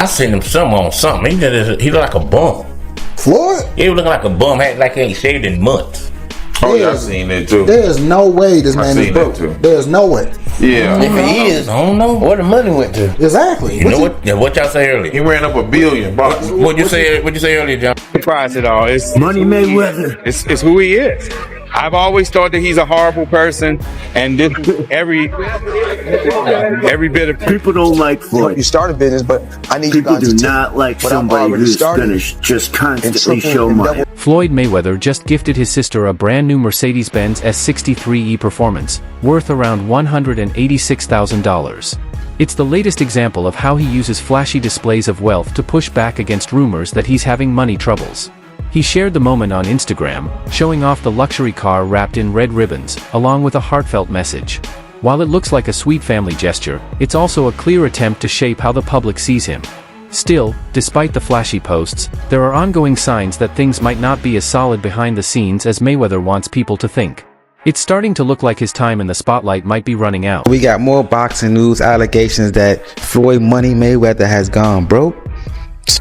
I seen him on something. He look like a bum. Floyd? He was looking like a bum, like he ain't shaved in months. Oh, yeah, I've seen that too. There's no way this man is broke. There's no way. Yeah. If he is, I don't know where the money went to. Exactly. You know what? Yeah, what y'all say earlier? He ran up $1 billion. What'd you say earlier, John? Surprised at all. It's Money Mayweather. It's who he is. I've always thought that he's a horrible person, and this, every bit of People don't like Floyd. You start a business, but I need People you guys do to not like somebody who's gonna just constantly show money. Floyd Mayweather just gifted his sister a brand new Mercedes-Benz S63E Performance, worth around $186,000. It's the latest example of how he uses flashy displays of wealth to push back against rumors that he's having money troubles. He shared the moment on Instagram, showing off the luxury car wrapped in red ribbons, along with a heartfelt message. While it looks like a sweet family gesture, it's also a clear attempt to shape how the public sees him. Still, despite the flashy posts, there are ongoing signs that things might not be as solid behind the scenes as Mayweather wants people to think. It's starting to look like his time in the spotlight might be running out. We got more boxing news allegations that Floyd Money Mayweather has gone broke.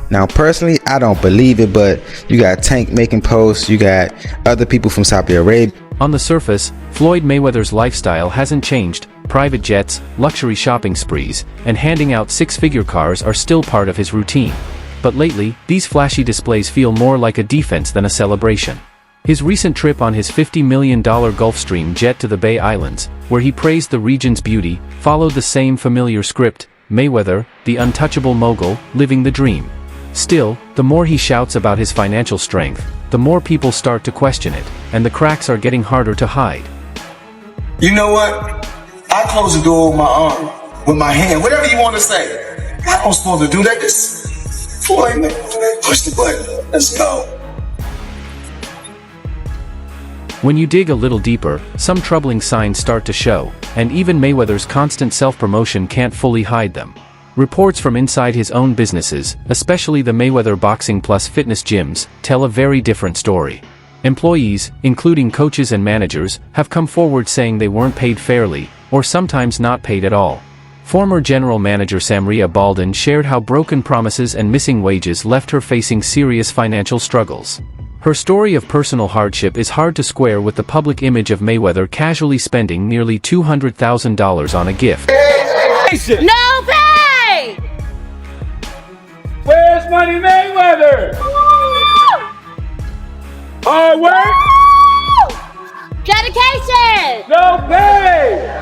Now, personally, I don't believe it, but you got Tank making posts, you got other people from Saudi Arabia. On the surface, Floyd Mayweather's lifestyle hasn't changed. Private jets, luxury shopping sprees, and handing out six-figure cars are still part of his routine. But lately, these flashy displays feel more like a defense than a celebration. His recent trip on his $50 million Gulfstream jet to the Bay Islands, where he praised the region's beauty, followed the same familiar script: Mayweather, the untouchable mogul, living the dream. Still, the more he shouts about his financial strength, the more people start to question it, and the cracks are getting harder to hide. You know what? I close the door with my arm, with my hand, whatever you want to say. I don't supposed to do that. Just Floyd, man, push the button. Let's go. When you dig a little deeper, some troubling signs start to show, and even Mayweather's constant self-promotion can't fully hide them. Reports from inside his own businesses, especially the Mayweather Boxing Plus fitness gyms, tell a very different story. Employees, including coaches and managers, have come forward saying they weren't paid fairly, or sometimes not paid at all. Former general manager Samria Baldwin shared how broken promises and missing wages left her facing serious financial struggles. Her story of personal hardship is hard to square with the public image of Mayweather casually spending nearly $200,000 on a gift. No pay! Where's Money Mayweather? Hard work? Dedication! No pay!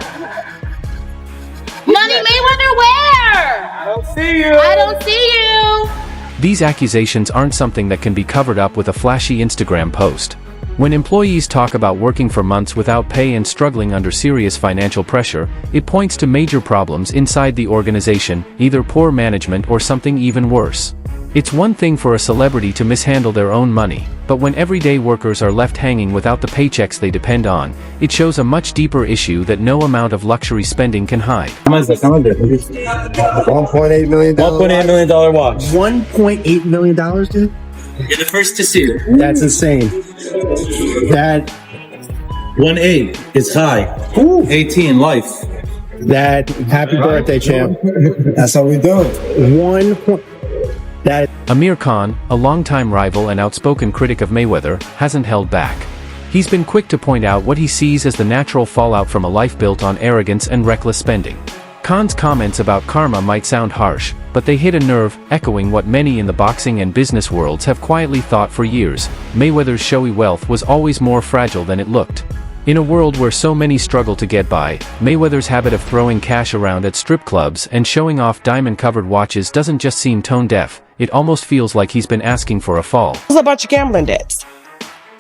Money Mayweather where? I don't see you. I don't see you. These accusations aren't something that can be covered up with a flashy Instagram post. When employees talk about working for months without pay and struggling under serious financial pressure, it points to major problems inside the organization, either poor management or something even worse. It's one thing for a celebrity to mishandle their own money, but when everyday workers are left hanging without the paychecks they depend on, it shows a much deeper issue that no amount of luxury spending can hide. $1.8 million. $1.8 million watch. $1.8 million, dude? You're the first to see it. That's insane. That 1.8 is high. 18 life. that happy birthday, champ. That's how we do it. 1 point. That Amir Khan, a longtime rival and outspoken critic of Mayweather, hasn't held back. He's been quick to point out what he sees as the natural fallout from a life built on arrogance and reckless spending. Khan's comments about karma might sound harsh, but they hit a nerve, echoing what many in the boxing and business worlds have quietly thought for years: Mayweather's showy wealth was always more fragile than it looked. In a world where so many struggle to get by, Mayweather's habit of throwing cash around at strip clubs and showing off diamond-covered watches doesn't just seem tone-deaf, it almost feels like he's been asking for a fall. It was a bunch of gambling debts.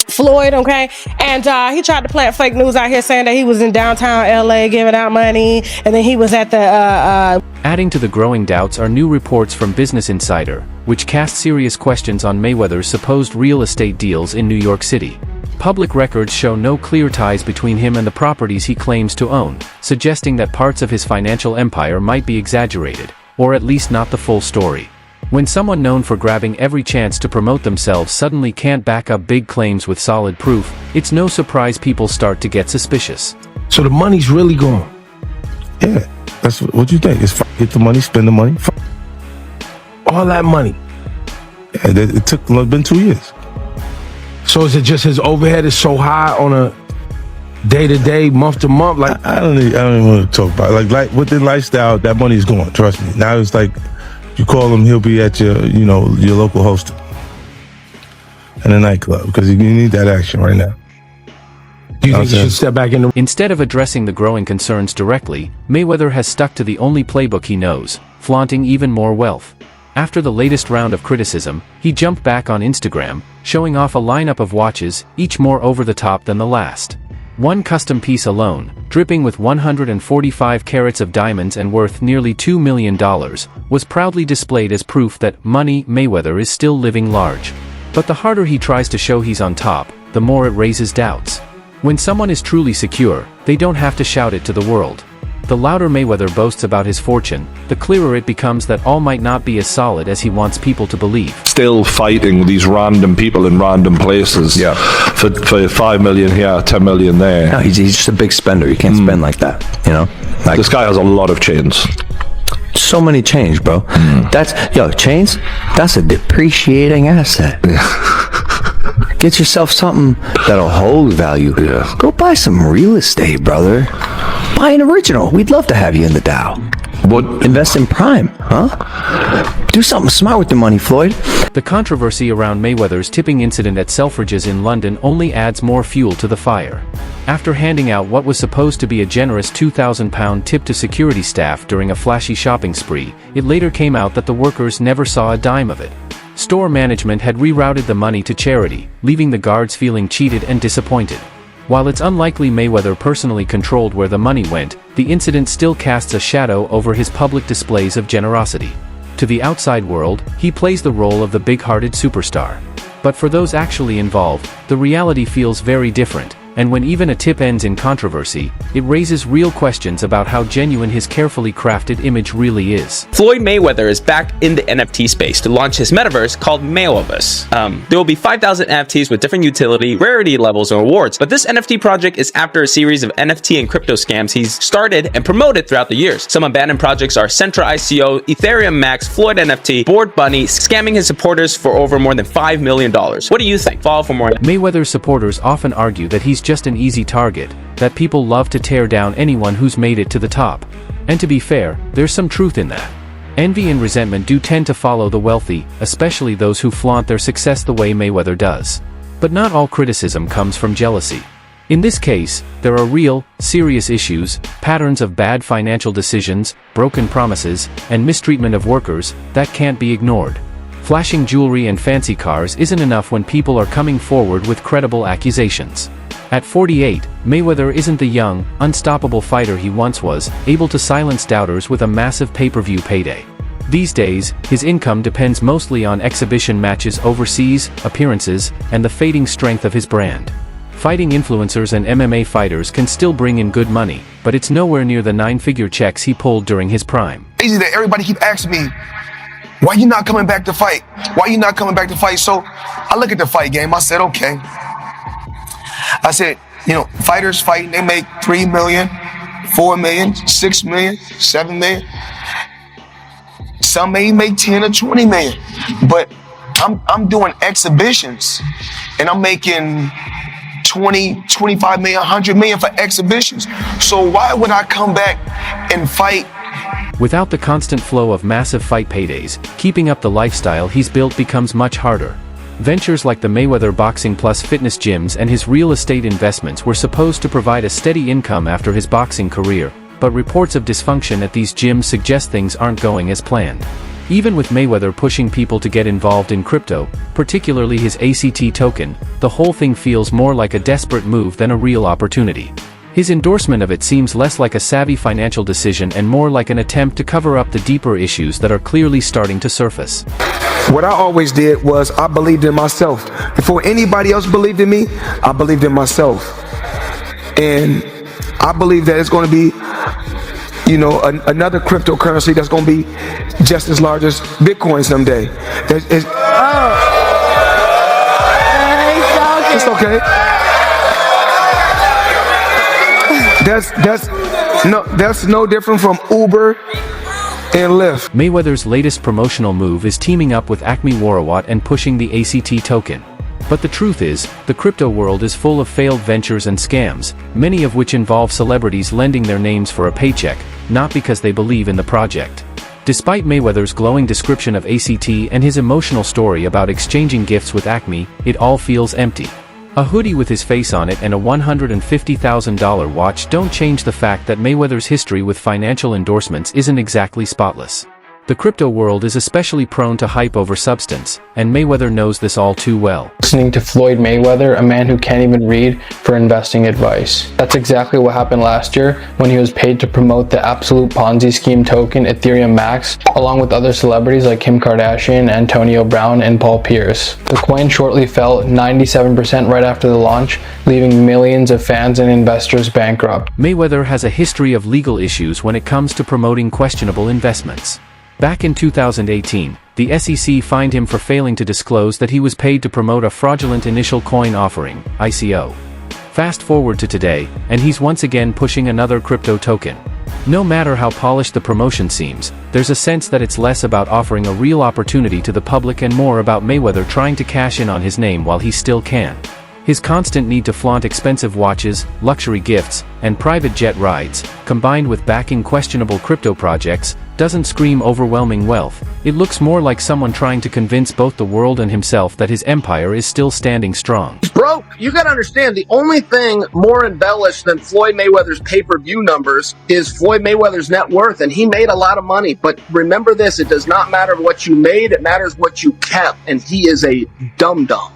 Floyd, okay, and he tried to plant fake news out here saying that he was in downtown LA giving out money, and then he was at the Adding to the growing doubts are new reports from Business Insider, which cast serious questions on Mayweather's supposed real estate deals in New York City. Public records show no clear ties between him and the properties he claims to own, suggesting that parts of his financial empire might be exaggerated, or at least not the full story. When someone known for grabbing every chance to promote themselves suddenly can't back up big claims with solid proof, it's no surprise people start to get suspicious. So the money's really gone. Yeah, that's what you think. It's get the money, spend the money. all that money? It took been 2 years. So is it just his overhead is so high on a day-to-day, month-to-month? Like I don't even want to talk about it. Like within lifestyle, that money is gone. Trust me. Now it's like you call him, he'll be at your local host in a nightclub because you need that action right now. Do you think he should step back in? Instead of addressing the growing concerns directly, Mayweather has stuck to the only playbook he knows, flaunting even more wealth. After the latest round of criticism, he jumped back on Instagram, showing off a lineup of watches, each more over the top than the last. One custom piece alone, dripping with 145 carats of diamonds and worth nearly $2 million, was proudly displayed as proof that Money Mayweather is still living large. But the harder he tries to show he's on top, the more it raises doubts. When someone is truly secure, they don't have to shout it to the world. The louder Mayweather boasts about his fortune, the clearer it becomes that all might not be as solid as he wants people to believe. Still fighting these random people in random places. Yeah. For 5 million here, 10 million there. No, he's just a big spender. You can't spend like that, you know? Like, this guy has a lot of chains. So many chains, bro. Chains, that's a depreciating asset. Get yourself something that'll hold value. Yeah. Go buy some real estate, brother. Buy an original. We'd love to have you in the Dow. Invest in Prime, huh? Do something smart with the money, Floyd. The controversy around Mayweather's tipping incident at Selfridges in London only adds more fuel to the fire. After handing out what was supposed to be a generous £2,000 tip to security staff during a flashy shopping spree, it later came out that the workers never saw a dime of it. Store management had rerouted the money to charity, leaving the guards feeling cheated and disappointed. While it's unlikely Mayweather personally controlled where the money went, the incident still casts a shadow over his public displays of generosity. To the outside world, he plays the role of the big-hearted superstar. But for those actually involved, the reality feels very different, and when even a tip ends in controversy, it raises real questions about how genuine his carefully crafted image really is. Floyd Mayweather is back in the NFT space to launch his metaverse called Mayweverse. There will be 5,000 NFTs with different utility, rarity levels, and rewards, but this NFT project is after a series of NFT and crypto scams he's started and promoted throughout the years. Some abandoned projects are Centra ICO, Ethereum Max, Floyd NFT, Bored Bunny, scamming his supporters for over more than $5 million. What do you think? Follow for more. Mayweather's supporters often argue that he's just an easy target, that people love to tear down anyone who's made it to the top. And to be fair, there's some truth in that. Envy and resentment do tend to follow the wealthy, especially those who flaunt their success the way Mayweather does. But not all criticism comes from jealousy. In this case, there are real, serious issues, patterns of bad financial decisions, broken promises, and mistreatment of workers that can't be ignored. Flashing jewelry and fancy cars isn't enough when people are coming forward with credible accusations. At 48, Mayweather isn't the young, unstoppable fighter he once was, able to silence doubters with a massive pay-per-view payday. These days, his income depends mostly on exhibition matches overseas, appearances, and the fading strength of his brand. Fighting influencers and MMA fighters can still bring in good money, but it's nowhere near the 9-figure checks he pulled during his prime. Easy that everybody keep asking me, why you not coming back to fight? Why you not coming back to fight? So I look at the fight game. I said, okay. I said, fighters fighting, they make 3 million, 4 million, 6 million, 7 million. Some may make 10 or 20 million. But I'm doing exhibitions and I'm making 20, 25 million, 100 million for exhibitions. So why would I come back and fight? Without the constant flow of massive fight paydays, keeping up the lifestyle he's built becomes much harder. Ventures like the Mayweather Boxing Plus fitness gyms and his real estate investments were supposed to provide a steady income after his boxing career, but reports of dysfunction at these gyms suggest things aren't going as planned. Even with Mayweather pushing people to get involved in crypto, particularly his ACT token, the whole thing feels more like a desperate move than a real opportunity. His endorsement of it seems less like a savvy financial decision and more like an attempt to cover up the deeper issues that are clearly starting to surface. What I always did was I believed in myself. Before anybody else believed in me, I believed in myself. And I believe that it's going to be, another cryptocurrency that's going to be just as large as Bitcoin someday. It's okay. That's no different from Uber and lift. Mayweather's latest promotional move is teaming up with Acme Warawat and pushing the ACT token. But the truth is, the crypto world is full of failed ventures and scams, many of which involve celebrities lending their names for a paycheck, not because they believe in the project. Despite Mayweather's glowing description of ACT and his emotional story about exchanging gifts with Acme, it all feels empty. A hoodie with his face on it and a $150,000 watch don't change the fact that Mayweather's history with financial endorsements isn't exactly spotless. The crypto world is especially prone to hype over substance, and Mayweather knows this all too well. Listening to Floyd Mayweather, a man who can't even read, for investing advice. That's exactly what happened last year when he was paid to promote the absolute Ponzi scheme token Ethereum Max, along with other celebrities like Kim Kardashian, Antonio Brown, and Paul Pierce. The coin shortly fell 97% right after the launch, leaving millions of fans and investors bankrupt. Mayweather has a history of legal issues when it comes to promoting questionable investments. Back in 2018, the SEC fined him for failing to disclose that he was paid to promote a fraudulent initial coin offering, ICO. Fast forward to today, and he's once again pushing another crypto token. No matter how polished the promotion seems, there's a sense that it's less about offering a real opportunity to the public and more about Mayweather trying to cash in on his name while he still can. His constant need to flaunt expensive watches, luxury gifts, and private jet rides, combined with backing questionable crypto projects, doesn't scream overwhelming wealth. It looks more like someone trying to convince both the world and himself that his empire is still standing strong. Bro, you gotta understand, the only thing more embellished than Floyd Mayweather's pay-per-view numbers is Floyd Mayweather's net worth, and he made a lot of money. But remember this, it does not matter what you made, it matters what you kept, and he is a dum-dum.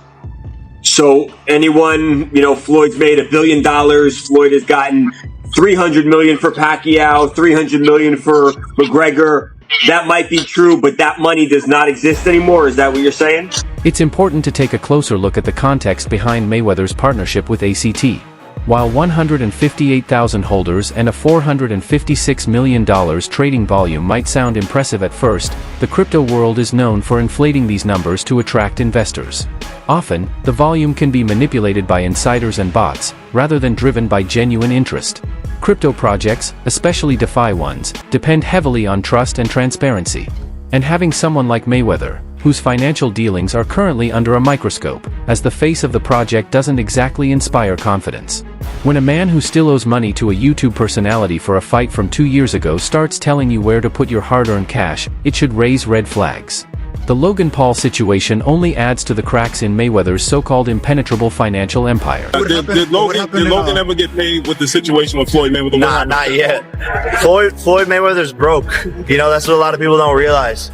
So anyone, Floyd's made $1 billion. Floyd has gotten $300 million for Pacquiao, $300 million for McGregor. That might be true, but that money does not exist anymore. Is that what you're saying? It's important to take a closer look at the context behind Mayweather's partnership with ACT. While 158,000 holders and a $456 million trading volume might sound impressive at first, the crypto world is known for inflating these numbers to attract investors. Often, the volume can be manipulated by insiders and bots, rather than driven by genuine interest. Crypto projects, especially DeFi ones, depend heavily on trust and transparency. And having someone like Mayweather, whose financial dealings are currently under a microscope, as the face of the project doesn't exactly inspire confidence. When a man who still owes money to a YouTube personality for a fight from 2 years ago starts telling you where to put your hard-earned cash, it should raise red flags. The Logan Paul situation only adds to the cracks in Mayweather's so-called impenetrable financial empire. Did Logan ever get paid with the situation with Floyd Mayweather? Nah, not yet. Floyd Mayweather's broke. That's what a lot of people don't realize.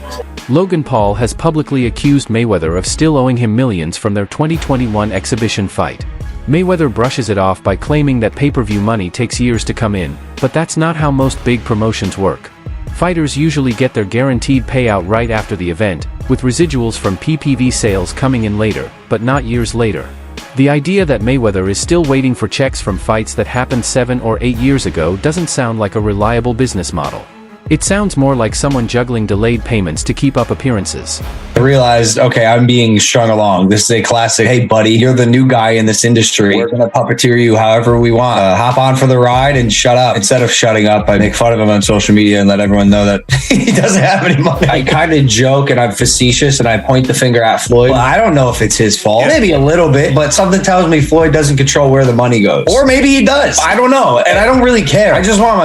Logan Paul has publicly accused Mayweather of still owing him millions from their 2021 exhibition fight. Mayweather brushes it off by claiming that pay-per-view money takes years to come in, but that's not how most big promotions work. Fighters usually get their guaranteed payout right after the event, with residuals from PPV sales coming in later, but not years later. The idea that Mayweather is still waiting for checks from fights that happened 7 or 8 years ago doesn't sound like a reliable business model. It sounds more like someone juggling delayed payments to keep up appearances. I realized, okay, I'm being strung along. This is a classic, hey buddy, you're the new guy in this industry. We're gonna puppeteer you however we want. Hop on for the ride and shut up. Instead of shutting up, I make fun of him on social media and let everyone know that he doesn't have any money. I kind of joke and I'm facetious and I point the finger at Floyd. Well, I don't know if it's his fault. Maybe a little bit, but something tells me Floyd doesn't control where the money goes. Or maybe he does. I don't know. And I don't really care. I just want my